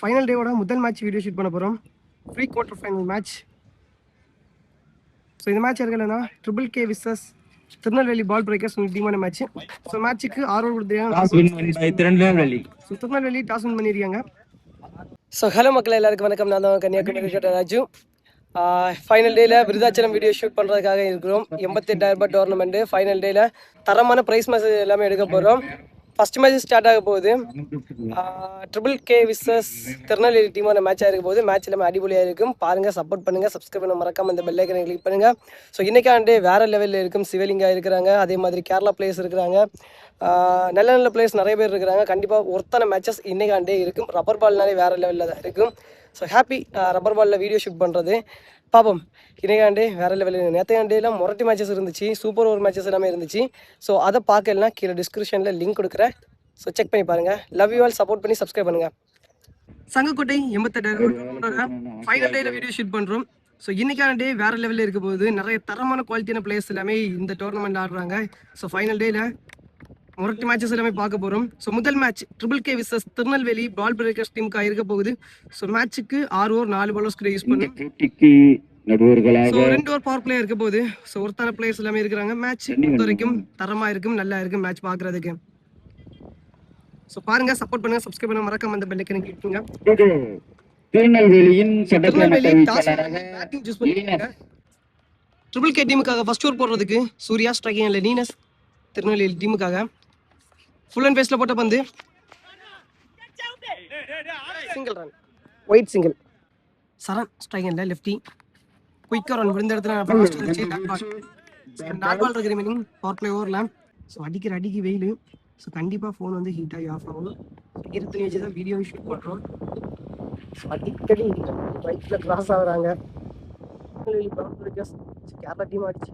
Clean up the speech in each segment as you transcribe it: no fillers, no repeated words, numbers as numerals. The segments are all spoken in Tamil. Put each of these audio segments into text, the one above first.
ஃபைனல் டேவோட முதல் மேட்ச் வீடியோ ஷூட் பண்ண போகிறோம். Pre quarter final match. So இந்த மேட்ச் இருக்கலன்னா Triple K versus Tirunelveli Ball Breakers டீமான மேட்ச். ஸோ மேட்ச்சுக்கு 6 ஓவர் திருநெல்வேலி டாஸ் வின் பண்ணியிருக்காங்க. ஸோ ஹலோ மக்கள் எல்லாருக்கும் வணக்கம். நான் தான் கன்னியாகுமரி ராஜு. ஃபைனல் டேயில் விருதாச்சலம் வீடியோ ஷூட் பண்ணுறதுக்காக இருக்கிறோம். 88,000 ரூபாய் டோர்னமெண்ட்டு ஃபைனல் டேயில் தரமான ப்ரைஸ் மேட்ச் எல்லாமே எடுக்க போகிறோம். ஃபர்ஸ்ட் மேட்ச் ஸ்டார்ட் ஆக போகுது. ட்ரிபிள் கே விசஸ் திருநெல்வேலி டீமான மேட்சாக இருக்க போது மேட்ச் எல்லாமே அடிப்பொலியாக இருக்கும். பாருங்கள், சப்போர்ட் பண்ணுங்கள், சப்ஸ்கிரைப் பண்ண மறக்காம இந்த பெல் ஐக்கனை கிளிக் பண்ணுங்கள். ஸோ இன்றைக்காண்டே வேறு லெவலில் இருக்கும். சிவலிங்கா இருக்கிறாங்க, அதே மாதிரி கேரளா பிளேயர்ஸ் இருக்கிறாங்க, நல்ல நல்ல பிளேயர்ஸ் நிறைய பேர் இருக்கிறாங்க. கண்டிப்பாக ஒருத்தான மேட்சஸ் இன்றைக்காண்டே இருக்கும். ரப்பர் பால்னாலே வேறு லெவலில் தான் இருக்கும். ஸோ ஹாப்பி ரப்பர் பாலில் வீடியோ ஷூட் பண்ணுறது பாப்போம். இன்றைக்காண்டே வேறு லெவலில் நேற்றையாண்டேலாம் மொரட்டி மேட்சஸ் இருந்துச்சு, சூப்பர் ஓவர் மேட்சஸ் எல்லாமே இருந்துச்சு. ஸோ அதை பார்க்கலாம், கீழே டிஸ்கிரிப்ஷனில் லிங்க் கொடுக்குறேன். ஸோ செக் பண்ணி பாருங்கள். லவ் யூ ஆல், சப்போர்ட் பண்ணி சப்ஸ்கிரைப் பண்ணுங்கள். சங்கக்கோட்டை 88,000 ஃபைனல் டேயில் வீடியோ ஷூட் பண்ணுறோம். ஸோ இன்றைக்கான டே வேறு லெவலில் இருக்க போகுது. நிறைய தரமான குவாலிட்டியான பிளேயர்ஸ் எல்லாமே இந்த டோர்னமெண்ட் ஆடுறாங்க. ஸோ ஃபைனல் டேயில் மொரட்டி மேட்சஸ் எல்லாமே பார்க்க போகிறோம். ஸோ முதல் match Triple K versus Tirunelveli Ball Breakers டீமுக்காக இருக்க போகுது. ஸோ மேட்ச்சுக்கு 6 ஓவர் 4 பாலர்ஸ் கூட யூஸ் பண்ணி 2 ஓவர் பவர் பிளே இருக்க போகுது. ஸோ ஒருத்தான பிளேயர்ஸ் எல்லாமே இருக்கிறாங்க. மேட்ச் பொறுத்த வரைக்கும் தரமாக இருக்கும், நல்லா இருக்கும் மேட்ச் பார்க்குறதுக்கு. ஸோ பாருங்க, சப்போர்ட் பண்ணுங்க, சப்ஸ்கிரைப் பண்ண மறக்காம அந்த பெல் ஐக்கனை கிளிக் பண்ணுங்க. திருநெல்வேலியின் பேட்டிங் சூஸ் பண்ணிருக்காங்க. ட்ரிபிள் கே டீமுக்காக ஃபர்ஸ்ட் ஓவர் போடுறதுக்கு சூர்யா, ஸ்ட்ரைக்கிங் இல்லை நீனஸ். திருநெல்வேலி டீமுக்காக ஃபுல் அண்ட் ஃபேஸ்ல போட்ட பந்து, சிங்கிள் ரன், ஒயிட் சிங்கிள். சரண் ஸ்ட்ரைக்கிங் இல்லை லெஃப்டி, குயிக்கா ரன் விழுந்த இடத்துல ஃபர்ஸ்ட் வந்துச்சு. டாட் பால் இருக்கிற மீனிங் பவர் பிளே ஓவர்ல. ஸோ அடிக்கு வெயில். ஸோ கண்டிப்பாக ஃபோன் வந்து ஹீட் ஆகி ஆஃப் ஆகும். இருத்து வச்சு தான் வீடியோ ஷூட் பண்ணுறோம். ஸோ அடிக்கடி பைக்கில் கிராஸ் ஆகுறாங்க. கேரளா டீம் அடிச்சு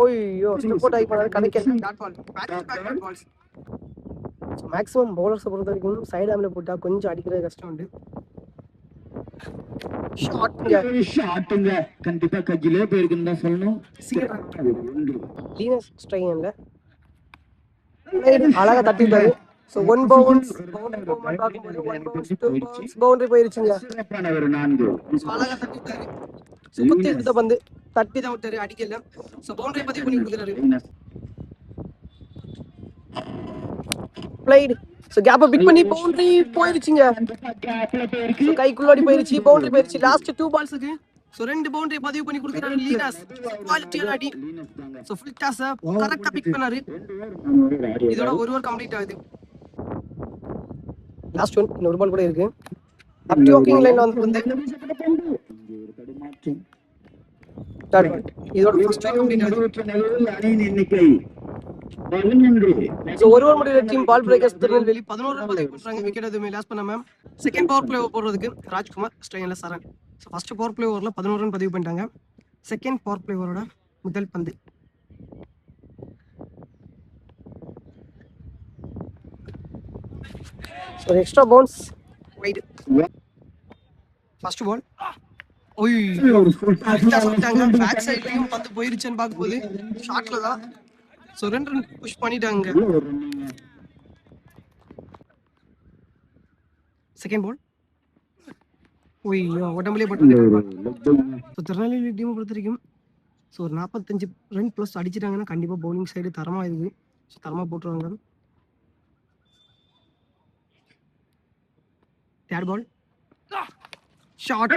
ஓய்யோ சப்போர்ட் ஆகி போனாரு. கணக்கு டாட் பால். ஸோ மேக்ஸிமம் பவுலர்ஸை பொறுத்த வரைக்கும் சைடு ஆமில் போட்டால் கொஞ்சம் அடிக்கிறது கஷ்டம் உண்டு. ஷாட்டுங்க கண்டிப்பா கஜிலே போயிருக்குன்னு தான் சொல்லணும். லீனஸ் ஸ்ட்ரைக்கிங்ல அழகா தட்டிட்டாரு. சோ 1 பவுன்ஸ் பவுண்டரி போயிருச்சுங்க. அழகா தட்டிட்டாரு. சுத்தி எடுத்த பந்து தட்டி தான் விட்டாரு, அடிக்கல. சோ பவுண்டரி பத்தி பண்ணி கொடுக்குறாரு. பிளேட். சோ கேப்பை பிக் பண்ணி பவுண்டரி போயிருச்சுங்க. சோ கைக்குள்ளோடி போயிருச்சு, பவுண்டரி போயிருச்சு. லாஸ்ட் 2 பால்ஸ்க்கு சோ 2 பவுண்டரி பதிவு பண்ணி கொடுக்குறாரு லீனஸ். குவாலிட்டியான அடி. சோ ஃபுல் டாஸ் கரெக்ட்டா பிக் பண்ணாரு. இதோட ஒரு ஓவர் கம்ப்ளீட் ஆகுது. லாஸ்ட் ஒன் இன்னொரு பால் கூட இருக்கு. அப் டு வாக்கிங் லைன்ல வந்து இதோட ஃபர்ஸ்ட் ஓவர் கம்ப்ளீட் ஆகுது. சோ ஒரு ஓவர் முடியல team Ball Breakers Tirunelveli 11 run பதிவு பண்றாங்க. விக்கெட் எதுவுமே லாஸ் பண்ணாம. செகண்ட் பவர் பிளே போடுறதுக்கு ராஜ்குமார், ஸ்ட்ரைக்கிங்ல சரண். சோ ஃபர்ஸ்ட் பவர் பிளே ஓவர்ல 11 ரன் பதிவு பண்ணிட்டாங்க. செகண்ட் பவர் பிளே ஓவரோட முதல் பந்து ஒரு extra bounce wide. First ball ஓய்யோ சொல்லிட்டாங்க. பேக் சைட்லயும் பந்து போயிருச்சுன்னு பார்க்கும்போது ஷாட்ல தான். ஸோ 2 ரன் புஷ் பண்ணிட்டாங்க. செகண்ட் பால் ஓய்யோ உடம்புலேயே பட்டு. ஸோ திருநெல்வேலி டீமை பொறுத்த வரைக்கும் ஸோ ஒரு 45 ரன் ப்ளஸ் அடிச்சிட்டாங்கன்னா கண்டிப்பாக பவுலிங் சைடு தரமாக இருக்குது. ஸோ தரமாக போட்டுருவாங்க. தேர்ட் பால் ஷாட்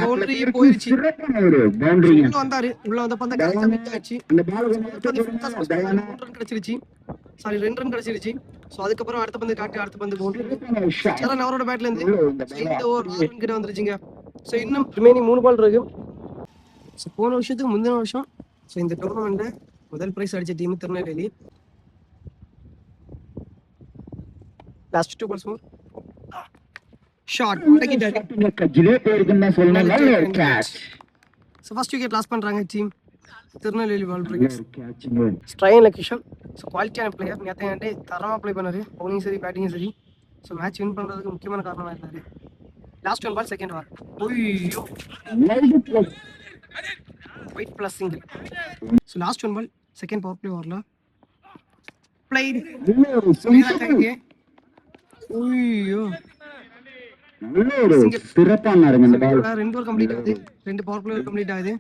பவுண்டரி போயிருச்சு. உள்ள வந்தாரு, உள்ள வந்த பந்த கரெக்டா மிட் ஆச்சு. கிடைச்சிருச்சு, சாரி 2 ரன் கிடைச்சிருச்சு. சோ அதுக்கப்புறம் அடுத்த பந்து காட்டி அடுத்த பந்து பவுண்டரி. சரண் அவரோட பேட்ல இருந்து இந்த ஓவர் 6 ரன் கிட்ட வந்துருச்சுங்க. சோ இன்னும் ரிமைனிங் 3 பால் இருக்கு. சோ போன வருஷத்துக்கு முந்தின வருஷம் சோ இந்த டோர்னமெண்ட்ல முதல் பிரைஸ் அடிச்ச team Tirunelveli. Last 2 balls more shot கஜிலே போயிருக்குன்னு தான் சொல்லணும். Catch. So first wicket loss பண்றாங்க டீம் திருநெல்வேலி பால் பிரேக்கர்ஸ். ஸ்ட்ரைக்கிங்ல கிஷோர். ஸோ குவாலிட்டியான பிளேயர். நேற்று தரமாக ப்ளே பண்ணாரு, பவுலிங் சரி பேட்டிங் சரி. ஸோ மேட்ச் வின் பண்ணுறதுக்கு முக்கியமான காரணமாக இருந்தார். லாஸ்ட் 1 பால் செகண்ட் ஓவர் ஓய்யோ wide plus single. So last 1 ball second power play ஓவரில் played. ஐயோ சிறப்பான ரெண்டு ஓவர் கம்ப்ளீட் ஆகுது. 2 பவர் பிளே கம்ப்ளீட் ஆகுது.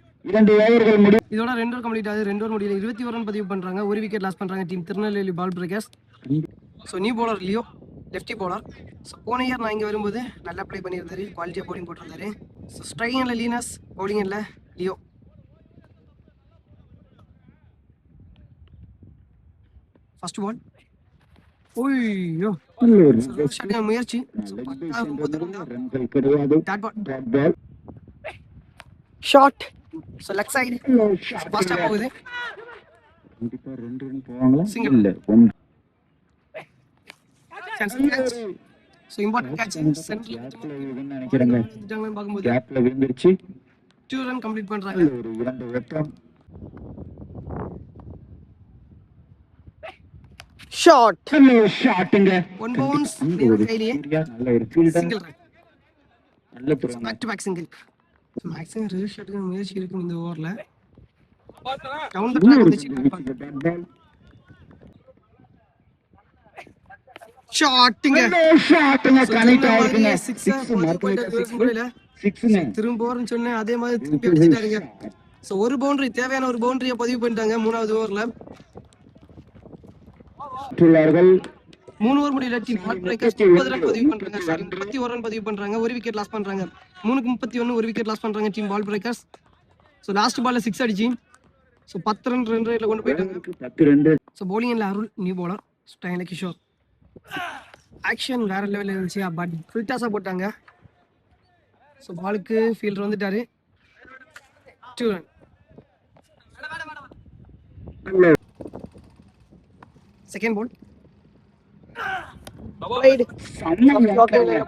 இதோட 2 ஓவர் கம்ப்ளீட் ஆகுது. 2 ஓவர் முடியல 21 ரன் பதிவு பண்றாங்க. ஒரு விக்கெட் லாஸ் பண்றாங்க team Tirunelveli Ball Breakers. So new bowler Leo, lefty bowler. So போன இயர் நான் இங்கே வரும்போது நல்லா ப்ளே பண்ணியிருந்தாரு, குவாலிட்டியாக பவுலிங் போட்டிருந்தாரு. ஸோ ஸ்ட்ரைக்கில் லீனஸ், பவுலிங்கில் லியோ. First ball. ஓய்யோ முயற்சி. ஷாட். ஸோ லெக் சைடு ஃபாஸ்ட்டாக போகுது. சிங்கிள். ஸோ இம்பார்ட்டன்ட் கேட்ச் சென்டரில் பார்க்கும்போது கேப்ல விழுந்துருச்சு. 2 ரன் கம்ப்ளீட் பண்றாங்க. ஒரு 2 வெட்டம். ஷாட். ஷாட்ங்க. 1 பவுன்ஸ் கையிலே. நல்ல ஒரு ஃபீல்டர். Single run. நல்ல back to back single. So maximum reverse ஷாட்டுக்கு முயற்சி இருக்கும் இந்த ஓவர்ல. டவுன் தி ட்ராக் வந்துச்சு. ஷாட்டுங்க. கனெக்ட் ஆயிருக்குங்க. 6 திரும்ப போறேன்னு சொன்னேன், அதே மாதிரி திருப்பி அடிச்சிட்டாருங்க. சோ ஒரு பவுண்டரி, தேவையான ஒரு பவுண்டரியை பதிவு பண்ணிட்டாங்க 3வது ஓவர்ல. 3 ஓவர் முடியல டீம் பால் பிரேக்கர்ஸ் 30 ரன் பதிவு பண்றாங்க. சாரி 31 ரன் பதிவு பண்றாங்க. ஒரு விக்கெட் லாஸ் பண்றாங்க. 3க்கு 31 ஒரு விக்கெட் லாஸ் பண்றாங்க team Ball breakers. So last பால்ல 6 அடிச்சி சோ 10 ரன் ரன் ரேட்ல கொண்டு போயிட்டாங்க. 10 ரன். சோ பவுலிங்ல அருள், நியூ பவுலர் ஸ்டைல கிஷோர். ஆக்ஷன் வேற லெவல்ல இருந்துச்சு, பட் ஃபுல் டாஸா போட்டாங்க. ஸோ பாலுக்கு ஃபீல்டர் வந்துட்டாரு. 2 ரன். செகண்ட் பால்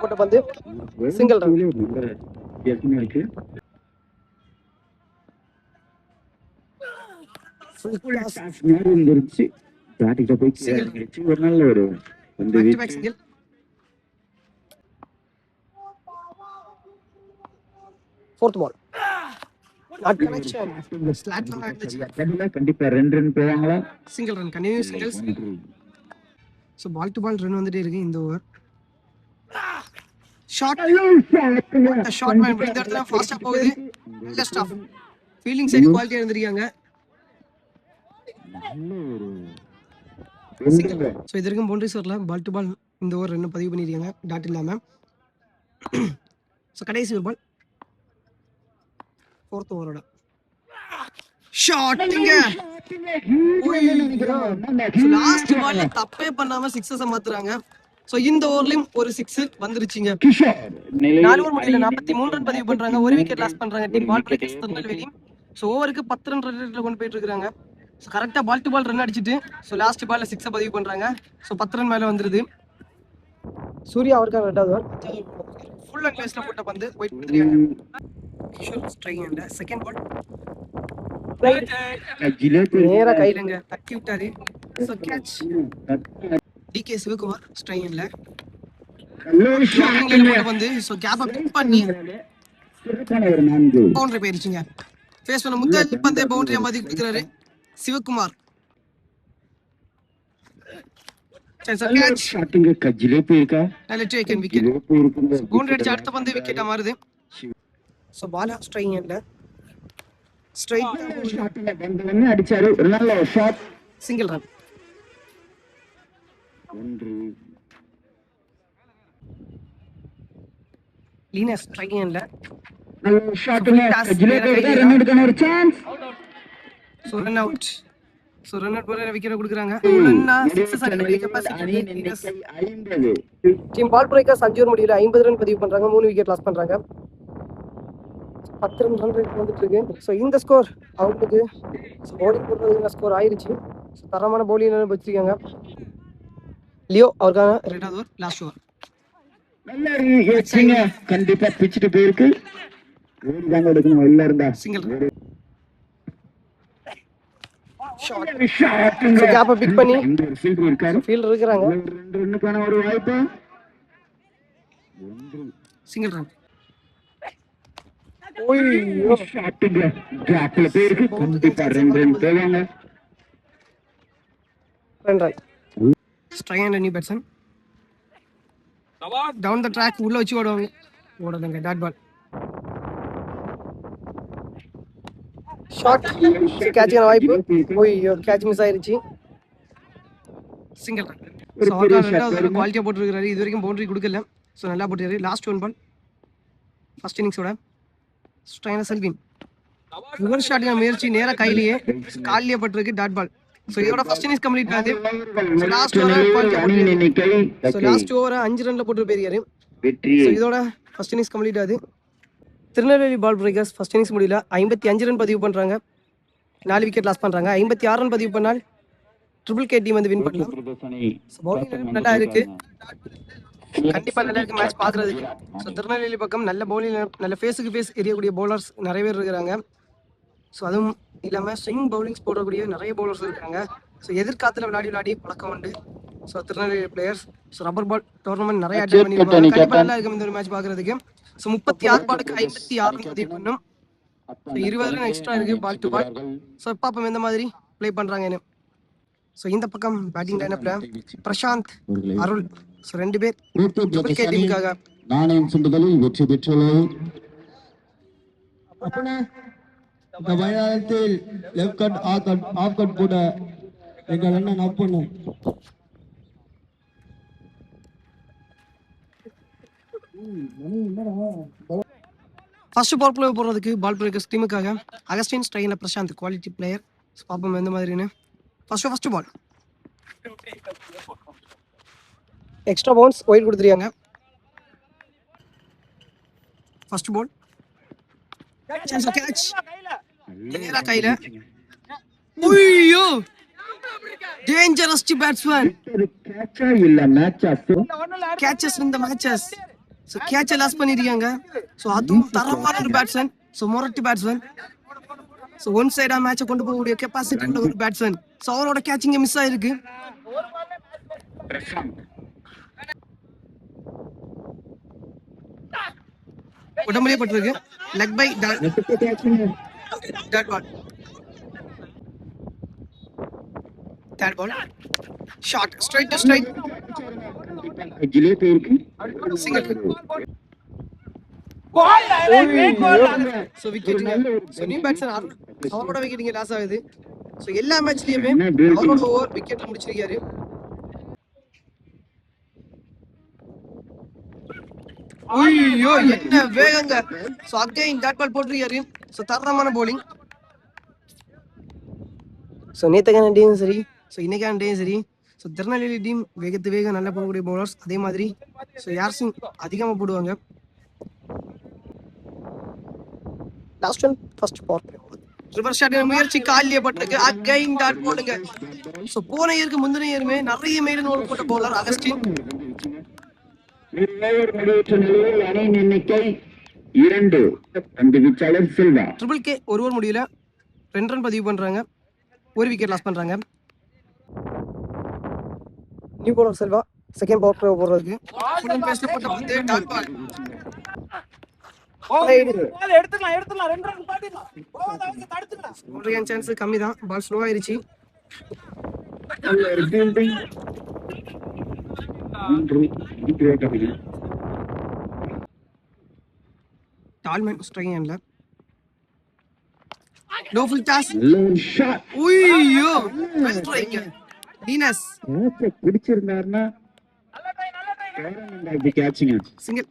போட்ட பந்து சிங்கிள் ரன். ஒரு நல்ல ஒரு single. Fourth ball. Not connection. Slat ல அடிச்சு. கண்டிப்பா 2 ரன் போவாங்களா? Single run. Continue singles. So ball to ball run வந்துட்டே இருக்கு இந்த ஓவர். ஷாட். ஷாட் மேன் இந்த இடத்துல ஃபாஸ்டா போகுது. நல்ல ஸ்டாப். ஃபீல்டிங் சைடு குவாலிட்டியா இருந்திருக்காங்க. சோ இது வரைக்கும் பவுண்டரிஸ் வரல. பால் டு பால் இந்த ஓவர் ரன் பதிவு பண்ணிருக்காங்க டாட் இல்லாம. சோ கடைசி ஒரு பால் 4th ஓவரோட ஷாட்ங்க. லாஸ்ட் பால்ல தப்பே பண்ணாம 6 மாத்துறாங்க. சோ இந்த ஓவர்லயும் ஒரு 6 வந்துருச்சுங்க. 4 ஓவர் முடியல 43 ரன் பதிவு பண்றாங்க. ஒரு விக்கெட் லாஸ் பண்றாங்க team Ball Breakers Tirunelveli. So ஓவருக்கு 10 ரன் ரேட்ல கொண்டு போயிட்டு இருக்காங்க. சோ கரெக்ட்டா பால் டு பால் ரன் அடிச்சிட்டு சோ லாஸ்ட் பால்ல 6 பதிவு பண்றாங்க. சோ 10 ரன் மேல வந்துருது. சூர்யா அவருக்கான 2வது ஓவர் ஃபுல் அண்ட் பேஸ்ல போட்ட பந்து ஒயிட் பண்ணிருக்காங்க. Kishore strike end second ball நேரா கையிலங்க தட்டி விட்டாரு. So catch. DK Sivakumar strike அண்ட்ல போட்ட பந்து சோ கேப்ப பிக் பண்ணி பவுண்டரி போயிருச்சுங்க. ஃபேஸ் பண்ண முதல் பந்தே பவுண்டரியா மாத்தி கொடுக்கறாரு சிவகுமார். பவுண்டரி அடிச்சு அடுத்த பந்து விக்கெட்டா மாறுது. சோ பால் ஸ்ட்ரைக் அண்ட்ல ஸ்ட்ரைட் ஷாட்ல பந்து அடிச்சாரு. ஒரு நல்ல shot. Single run. 1 Linus strike அண்ட்ல நல்ல ஷாட்ல ரன் எடுக்கன ஒரு chance. So run out. So run out போற விக்கெட் கொடுக்கறாங்க. ரன்னா 6 அடிக்கிற capacity Linus 50. Team Ball Breakers 5 over முடியல 50 ரன் பதிவு பண்றாங்க. 3 விக்கெட் லாஸ் பண்றாங்க. 10 ரன் ரேட் வந்துட்டு இருக்கு. ஸோ இந்த ஸ்கோர் அவங்களுக்கு பவுலிங் போடுறதுல ஸ்கோர் ஆயிருச்சு. தரமான பவுலிங் வச்சிருக்காங்க. லியோ அவருக்கான 2வது ஓவர் லாஸ்ட் ஓவர். கண்டிப்பா பிச்சிட்டு போயிருக்கு. Single shot. கேப்ப பிக் பண்ணி ஃபீல்டர் இருக்காங்க. 2 ரன்னுக்கான ஒரு வாய்ப்பு. Single run. ஓய்யோ ஷாட்டுங்க. கேப்ல போயிருக்கு. கண்டிப்பா 2 ரன் போவாங்க. 2 run. Strike and new batsman down the track உள்ள வச்சு ஓடுவாங்க. ஓடுதுங்க டாட் பால். ஷாட் கேட்சிங் வாய்ப்பு. ஓய்யோ கேட்ச் மிஸ் ஆயிருச்சு. Single run. ஸோ அவர் ரெண்டாவது குவாலிட்டியாக போட்டுருக்காரு. இது வரைக்கும் பவுண்டரி கொடுக்கல. ஸோ நல்லா போட்டுருக்காரு. லாஸ்ட் ஒன் பால் ஃபர்ஸ்ட் இன்னிங்ஸோட ஸ்ட்ரைனர் செல்வின் ரிவர்ஸ் ஷாட் முயற்சி நேராக கையிலேயே காலிலேயே பட்டிருக்கு டாட் பால். ஸோ இதோட ஃபர்ஸ்ட் இன்னிங்ஸ் கம்ப்ளீட் ஆகுது. லாஸ்ட் ஓவர் 5 ரன்ல போட்டு போயிருக்காரு. ஸோ இதோட ஃபர்ஸ்ட் இன்னிங்ஸ் கம்ப்ளீட் ஆகுது. Tirunelveli Ball Breakers first innings முடியல 55 ரன் பதிவு பண்ணுறாங்க. 4 விக்கெட் லாஸ் பண்ணுறாங்க. 56 ரன் பதிவு பண்ணால் ட்ரிபிள் கே டீம் வந்து வின் பண்ணலாம். பவுலிங் நல்லா இருக்கு. கண்டிப்பாக நல்லா இருக்கு மேட்ச் பார்க்குறதுக்கு. ஸோ திருநெல்வேலி பக்கம் நல்ல பவுலிங் நல்ல ஃபேஸுக்கு ஃபேஸ் எரியக்கூடிய பவுலர்ஸ் நிறைய பேர் இருக்கிறாங்க. ஸோ அதுவும் இல்லாமல் ஸ்விங் பவுலிங்ஸ் போடக்கூடிய நிறைய பவுலர்ஸ் இருக்காங்க. ஸோ எதிர்காலத்தில் விளையாடி பழக்கம் உண்டு. So Tirunelveli players so rubber ball tournament நிறைய அட்டெண்ட் பண்ணியிருக்காங்க. கண்டிப்பாக நல்லா இருக்கும் இந்த ஒரு மேட்ச் பார்க்குறதுக்கு. ஸோ 36 பாலுக்கு 56 பதிவு பண்ணும். 20 ரன் எக்ஸ்ட்ரா இருக்கு பால் டு பால். ஸோ பாப்போம் எந்த மாதிரி ப்ளே பண்ணுறாங்கன்னு. ஸோ இந்த பக்கம் பேட்டிங் லைனப்ல பிரசாந்த், அருள் ஸோ 2 பேர் ட்ரிபிள் கே டீமுக்காக நாணயம் சுண்டுதலில் வெற்றி பெற்றுள்ளது. இந்த மைதானத்தில் லெஃப்ட் கட் ஆஃப் கட் போட எங்கள் அண்ணன் ஆஃப் பண்ணும். ஃபர்ஸ்ட் பவர் பிளே போடுறதுக்கு பால் பிரேக்கர்ஸ் டீமுக்காக அகஸ்டின் ஸ்ட்ரைனர் பிரசாந்த் குவாலிட்டி பிளேயர். பாப்போம் எந்த மாதிரின்னு. First ball extra bounce wide கொடுத்துருக்காங்க. ஃபர்ஸ்ட் பால் கேட்ச் நேரா கையில. ஐயோ டேஞ்சரஸ் பேட்ஸ்மேன் கேட்சஸ் இந்த மேட்சஸ். ஸோ கேட்சை லாஸ் பண்ணிருக்காங்க. ஸோ அதுவும் தரமான ஒரு பேட்ஸ்மேன். ஸோ மொரட்டி பேட்ஸ்மேன். ஸோ ஒன் சைடா மேட்சை கொண்டு போகக்கூடிய கெப்பாசிட்டி உள்ள ஒரு பேட்ஸ்மேன். ஸோ அவரோட கேட்சிங்க மிஸ் ஆயிருக்கு. உடம்புலயே பட்டிருக்கு. Leg bye dot ball. Third ball shot straight to straight single. So wicket. So new batsman அவரோட விக்கெட்டிங்க லாஸ் ஆகுது. ஸோ எல்லா மேட்ச்லயுமே அவரோட ஓவர் விக்கெட்ல முடிச்சிருக்காரு. ஐயோ என்ன வேகங்க. ஸோ அகைன் டாட் பால் போட்டிருக்காரு. ஸோ தரமான பவுலிங். ஸோ நேற்றுக்கான டேயும் சரி ஸோ இன்னைக்கான டேயும் சரி ஸோ திருநெல்வேலி டீம் வேகம் நல்லா போகக்கூடிய பவுலர்ஸ். அதே மாதிரி ஸோ யார்சிங் அதிகமாக போடுவாங்க. Last one first power play reverse shot முயற்சி காலிலேயே பட்டிருக்கு. அகைன் டாட் போடுங்க. ஸோ போன இயருக்கு முந்தின இயருமே நிறைய மெய்டன் ஓவர் போட்ட பவுலர் அகஸ்டின். ட்ரிபிள் கே ஒரு ஓவர் முடியல 2 ரன் பதிவு பண்றாங்க. 1 விக்கெட் லாஸ் பண்றாங்க. New bowler Selva second power play போடுறதுக்கு ஃபுல் பேஸ்ல போட்ட பந்து டாட் பால். எடுத்துக்கலாம் 2 ரன் பாடிடலாம். பவுண்டரி சான்ஸ் கம்மி தான். பால் ஸ்லோ ஆயிருச்சு. டால்மேன் ஸ்ட்ரைக்கிங் ஹேண்ட்ல லோ ஃபுல் டாஸ். ஐயோ ஸ்ட்ரைக் டீனஸ் பிடிச்சிருந்தாருன்னா சிங்கிள்.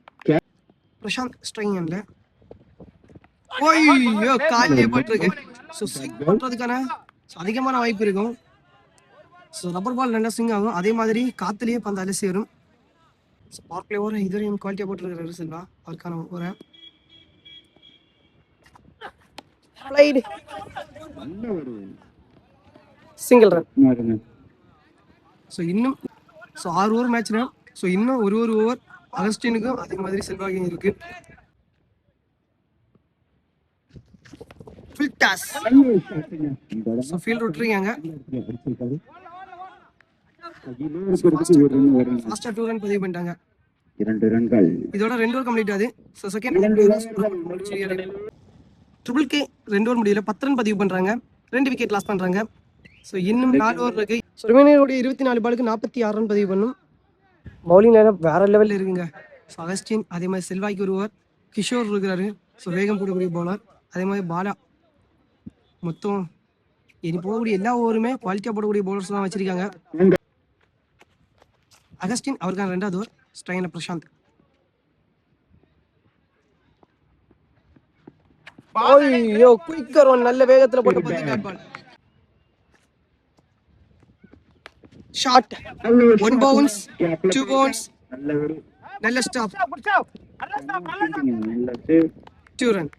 பிரசாந்த் ஸ்ட்ரைக்கிங் ஹேண்ட்ல ஐயோ காலிலே பட்டிருக்கு. ஸோ ஸ்விங் பண்றதுக்கான அதிகமான வாய்ப்பு இருக்கும். ஸோ ரப்பர் பால் நல்லா ஸ்விங் ஆகும். அதே மாதிரி காத்துலேயே பந்து அலசி வரும். ஸோ பவர் பிளே ஓவர் இதுவரையும் குவாலிட்டியாக போட்டுருக்காரு செல்வா. அவருக்கான ஓவரை சிங்கிள் ரன். ஸோ இன்னும் 6 ஓவர் மேட்ச்னா ஸோ இன்னும் ஒரு ஓவர் அகஸ்டினுக்கும் அதே மாதிரி செல்வாகியும் இருக்கு. Full toss. ஸோ ஃபீல்ட் விட்டுருக்காங்க. ஃபாஸ்டா 2 ரன் பதிவு பண்ணிட்டாங்க. 2 ரன்கள். இதோட 2 ஓவர் கம்ப்ளீட் ஆகுது. So second triple K 2 over முடியல 10 ரன் பதிவு பண்றாங்க. 2 விக்கெட் லாஸ் பண்றாங்க. ஸோ இன்னும் 4 ஓவர் இருக்கு. ஸோ ரிமைனிங் 24 பாலுக்கு 46 ரன் பதிவு பண்ணும். பவுலிங் லைனப் வேற லெவலில் இருக்குங்க. ஸோ அகஸ்டின், அதே மாதிரி செல்வாய்க்கு ஒருவர், கிஷோர் இருக்கிறாரு. ஸோ வேகம் போடக்கூடிய பவுலர், அதே மாதிரி பாலா. மொத்தம் இனி போகக்கூடிய எல்லா ஓவருமே குவாலிட்டியாக போடக்கூடிய பவுலர்ஸ் தான் வச்சிருக்காங்க. அகஸ்டின் அவருக்கான 2வது ஓவர். ஸ்ட்ரைனர் பிரசாந்த். ஐயோ குயிக்கர் ஒன், நல்ல வேகத்துல போட்டு பந்து dot ball. Shot, 1 bounce, 2 bounce, நல்ல ஸ்டாப், 2 ரன்.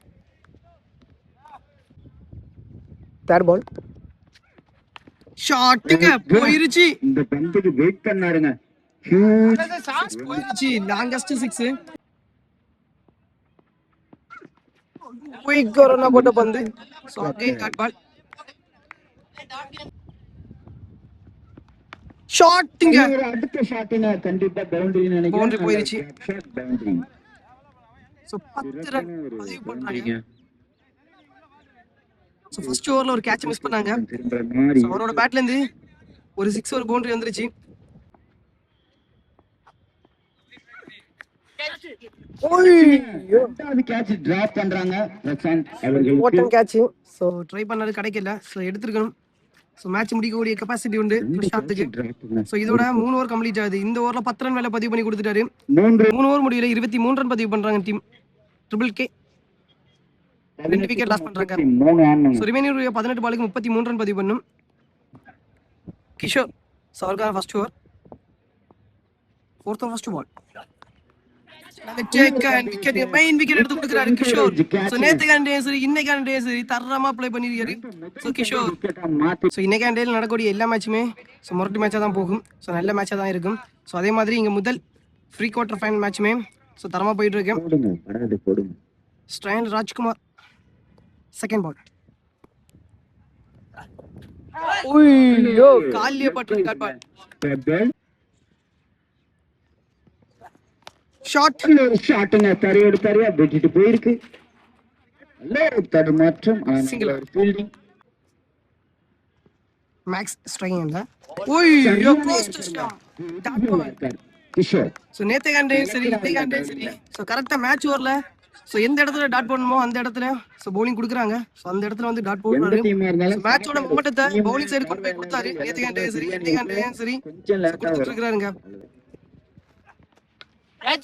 தேர்ட் பால் ஷாட்டுங்க போயிருச்சு. இந்த பந்துக்கு வெயிட் பண்ணாருங்க. போயிருச்சு, லாங்கஸ்ட் 6. குயிக் கொரோனா போட்ட பந்து. So again dot ball. ஷாட்டுங்க, அடுத்த ஷாட்னா கண்டிப்பா பவுண்டரி நினைக்கிறேன். பவுண்டரி போயிருச்சு. பவுண்டரி. சோ 10 ரன் பதிவு பண்றாங்க. சோ ஃபர்ஸ்ட் ஓவர்ல ஒரு கேட்ச் மிஸ் பண்ணாங்க. சோ அவரோட பேட்ல இருந்து ஒரு 6 ஒரு பவுண்டரி வந்துருச்சு. ரெண்டாவது கேட்ச் டிராப் பண்றாங்க பிரசாந்த் அவர்கள். ஓட்டம் கேட்ச். சோ ட்ரை பண்ணது கிடைக்கல. சோ எடுத்துக்கணும். சோ மேட்ச் முடிக்கக்கூடிய கெபாசிட்டி உண்டு பிரசாந்துக்கு. சோ இதோட 3 ஓவர் கம்ப்ளீட் ஆகுது. இந்த ஓவர்ல 10 ரன் மேல பதிவு பண்ணி கொடுத்துட்டாரு. 3 ஓவர் முடியல 23 ரன் பதிவு பண்றாங்க team triple K. 2 wicket loss பண்றாங்க. சோ ரிமைனிங் 18 பாலுக்கு 33 ரன் பதிவு பண்ணும் கிஷோர். சோ அவருக்கான first over. 4th over first ball. Main wicket எடுத்து கொடுக்குறாரு கிஷோர். சோ நேத்துக்கான டே சரி, இன்னைக்கான டே சரி, தரமா ப்ளே பண்ணிருக்காரு. சோ கிஷோர். சோ இன்னைக்கான டேல நடக்கக்கூடிய எல்லா மேட்சுமே சோ மொரட்டு மேட்சா தான் போகும். சோ நல்ல மேட்சா தான் இருக்கும். சோ அதே மாதிரி இங்க முதல் ப்ரீ குவார்டர் ஃபைனல் மேட்சுமே சோ தரமா போயிட்டு இருக்கு. ஸ்ட்ரைனர் ராஜ்குமார். Second ball. ஓய்யோ காலியே பட்டு டாட் பால். ஷாட், ஷாட்ங்க தரையோடு தரையா வெட்டிட்டு போயிருக்கு. தடுமாற்றம். Single fielding. மேக்ஸ் ஸ்ட்ரைக்கிங் இல்ல. ஓய்யோ close to stop dot ball Kishore. So நேத்துக்காண்டே சரி, இன்னைக்காண்டே சரி, சோ கரெக்ட்டா மேட்ச் ஓவர்ல சோ எந்த இடத்துல டாட் பண்ணணுமோ அந்த இடத்துல சோ பவுலிங் கொடுக்குறாங்க. சோ அந்த இடத்துல வந்து டாட் போடுறாரு. மேட்சோட மொமெண்டத்தை பவுலிங் சைடு கொண்டு போய் கொடுத்தாரு. நேத்துக்காண்டே சரி, இன்னைக்காண்டே சரி கொடுத்துட்டு இருக்காருங்க.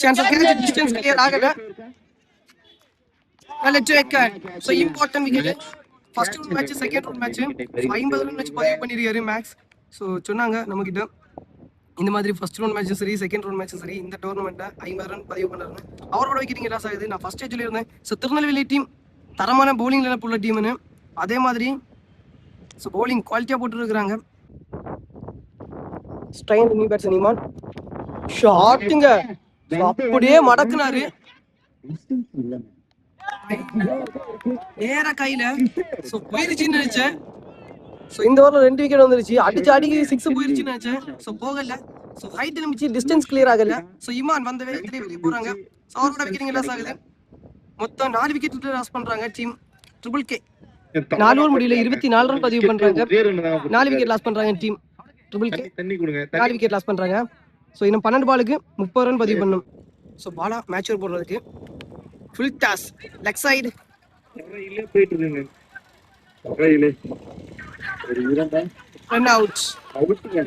Chance of catch, distance clear ஆகல. நல்ல take. So important wicket. First round match, second round match 50 run match பதிவு பண்ணிருக்காரு மேக்ஸ். சோ சொன்னாங்க நம்ம கிட்ட இந்த மாதிரி ஃபர்ஸ்ட் ரவுண்ட் மேட்ச் சரி, செகண்ட் ரவுண்ட் மேட்ச் சரி, இந்த டோர்னமெண்ட்ல 50 ரன் பதிவு பண்ணாரு. அவரோட விக்கெட் லாஸ் ஆகுது. நான் ஃபர்ஸ்ட் ஸ்டேஜ்ல இருந்தேன். சோ திருநெல்வேலி டீம் தரமான பவுலிங் லைனப் உள்ள டீம்னு. அதே மாதிரி சோ பவுலிங் குவாலிட்டியா போட்டு இருக்காங்க. ஸ்ட்ரைன் நியூ பேட்ஸ்மேன் இமான். ஷாட்டுங்க, அப்படியே மடக்குனாரு நேரா கையில. சோ போயிருச்சுன்னு நினைச்சேன். சோ இந்த ஓவர்ல 2 விக்கெட் வந்துருச்சு. அடிக்கு 6 போயிருச்சுன்னு நினைச்சேன். சோ போகல. சோ ஹைட் நிமிச்சி டிஸ்டன்ஸ் கிளியர் ஆகல. சோ இமான் வந்த வேகத்திலே வெளிய போறாங்க. சோ அவரோட விக்கெட் லாஸ் ஆகுது. மொத்தம் 4 விக்கெட் லாஸ் பண்றாங்க டீம் ட்ரிபிள் கே. 4 ஓவர் முடியல 24 ரன் பதிவு பண்றாங்க. 4 விக்கெட் லாஸ் பண்றாங்க team triple K. 4 wicket loss பண்றாங்க. சோ இன்னும் 12 பாலுக்கு 30 ரன் பதிவு பண்ணும். சோ பாலா மேட்ச் போடுறதுக்கு ஃபுல் டாஸ் லெக் சைடு போயிட்டு இருக்குங்க. Run out.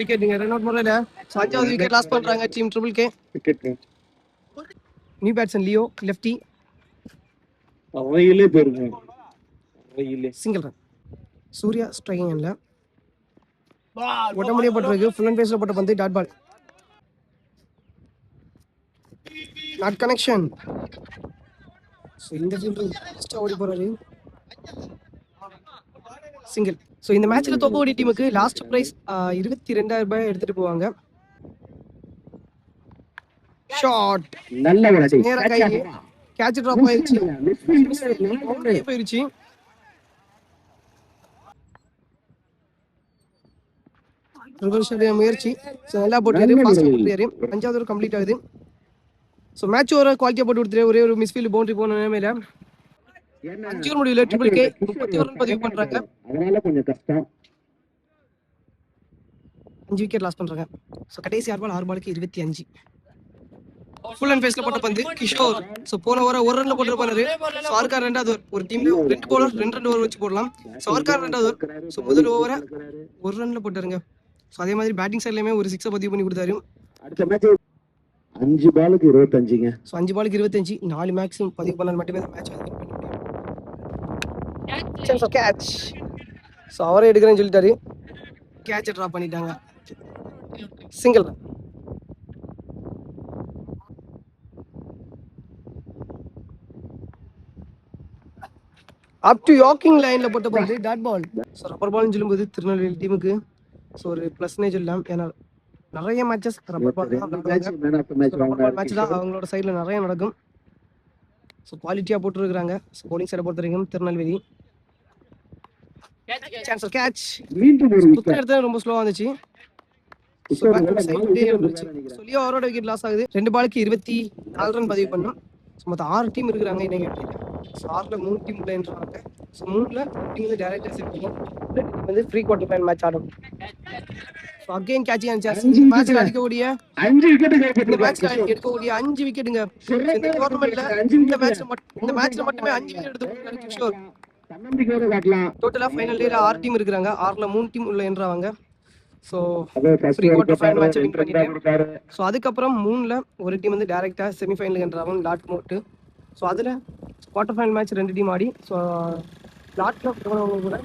விக்கெட்டுங்க, ரன் அவுட் பண்ணல. சோ 5வது விக்கெட் லாஸ் பண்றாங்க team triple K. New batsman Leo lefty. அவையிலே போயிருங்க. Single run. சூர்யா ஸ்ட்ரைக்கிங் இல்ல. ஒட்ட முடியப்பட்டிருக்கு. ஃபுல் அண்ட் பேஸ்ல போட்ட பந்து dot ball. Not connection. So இந்த ஃபீல்டர் ஃபர்ஸ்ட் ஓடி போறாரு. சிங்கிள். சோ இந்த மேட்ச்ல தோக்கக்கூடிய டீமுக்கு லாஸ்ட் பிரைஸ் 22,000 ரூபாய் எடுத்துட்டு போவாங்க. ஷாட், நல்ல விளையாட்டு. நேரா கை கேட்ச் டிராப் ஆயிருச்சு. போயிருச்சு. முயற்சி நல்லா போட்டாரு. ஃபாஸ்டா போட்டாரு. 5வது ஓவர் கம்ப்ளீட் ஆகுது. சோ மேட்ச் ஓவர குவாலிட்டியா போட்டு கொடுத்துரு. ஒரே ஒரு மிஸ்ஃபீல்ட் பவுண்டரி போன நிலைமையில 5 ஓவர் முடியல ட்ரிபிள் கே 31 ரன் பதிவு பண்றாங்க. அதனால கொஞ்சம் கஷ்டம். 5 விக்கெட் லாஸ் பண்ணுறாங்க. ஸோ கடைசி 6 பாலுக்கு 25. ஃபுல் அண்ட் ஃபேஸ்ல போட்ட பந்து கிஷோர். ஸோ போன ஓவர் ஒரு ரன்ல போட்டுருப்பாரு. ஸோ ஆர்கார் 2வது ஓவர். ஒரு டீம்ல 2 பவுலர் 2 ஓவர் வச்சு போடலாம். ஸோ ஆர்கார் 2வது ஓவர். ஸோ முதல் ஓவரை 1 ரன்ல போட்டாருங்க. ஸோ அதே மாதிரி பேட்டிங் சைட்லயுமே ஒரு 6 பதிவு பண்ணி கொடுத்தாரு. அடுத்த மேட்ச் 5 பாலுக்கு 25ங்க. ஸோ 5 பாலுக்கு 25 4 மேக்ஸிமம் பதிவு பண்ணால் மட்டுமே மேட்ச் வின் பண்ண முடியும். கேட்ச். ஸோ அவரே எடுக்கிறேன்னு சொல்லிட்டாரு. கேட்சை ட்ராப் பண்ணிட்டாங்க. Single run. அப் டு யாக்கிங் லைன்ல போட்ட பந்து டாட் பால். ஸோ ரப்பர் பால்னு சொல்லும்போது திருநெல்வேலி டீமுக்கு ஸோ ஒரு ப்ளஸ்னே சொல்லலாம். ஏன்னா நிறைய மேட்சஸ் ரப்பர் பால் மேட்ச் தான் அவங்களோட சைடில் நிறைய நடக்கும். ஸோ குவாலிட்டியாக போட்டுருக்குறாங்க. ஸோ போலிங் சைடை பொறுத்த வரைக்கும் திருநெல்வேலி. கேட்ச் எடுத்தது ரொம்ப ஸ்லோவாக இருந்துச்சு. சொல்லி அவரோட விக்கெட் லாஸ் ஆகுது. 2 பாலுக்கு 24 ரன் பதிவு பண்ணும். மொத்தம் 6 டீம் இருக்கிறாங்க. இன்னைக்கு 6ல 3 டீம் பிளேன்றாங்க. ஸோ 3ல டீம் வந்து டைரக்டா செட் பண்ணும். வந்து ப்ரீ குவார்டர் ஃபைனல் மேட்ச் ஆடும். So again catching and chance. Match அடிக்கக்கூடிய 5 விக்கெட் இந்த மேட்ச் எடுக்கக்கூடிய 5 விக்கெட்டுங்க. இந்த டோர்னமெண்ட்ல இந்த மேட்ச்ல மட்டுமே 5 விக்கெட் எடுத்து கிஷோர். டோட்டலா ஃபைனல் டேல 6 டீம் இருக்கிறாங்க. 6ல 3 டீம் உள்ள என்றாங்க. So pre quarter final match win பண்ணிட்டாரு. ஸோ அதுக்கப்புறம் 3ல ஒரு டீம் வந்து டைரக்டா செமிஃபைனல் என்றாவும் லாட் மோட்டு. ஸோ அதில் குவார்டர் ஃபைனல் மேட்ச் 2 டீம் ஆடி ஸோ லாட்ல போனவங்க கூட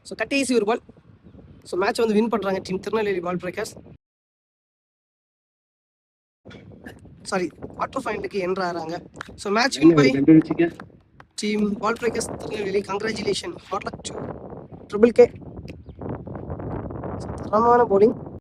ஸோ கடைசி ஒரு பால். ஸோ மேட்ச் வந்து வின் பண்ணுறாங்க team Tirunelveli Ball Breakers. Sorry quarter ஃபைனலுக்கு என்ட்ராகிறாங்க. So match win by team Ball Breakers Tirunelveli. Congratulation. Triple K தரமான போலிங்.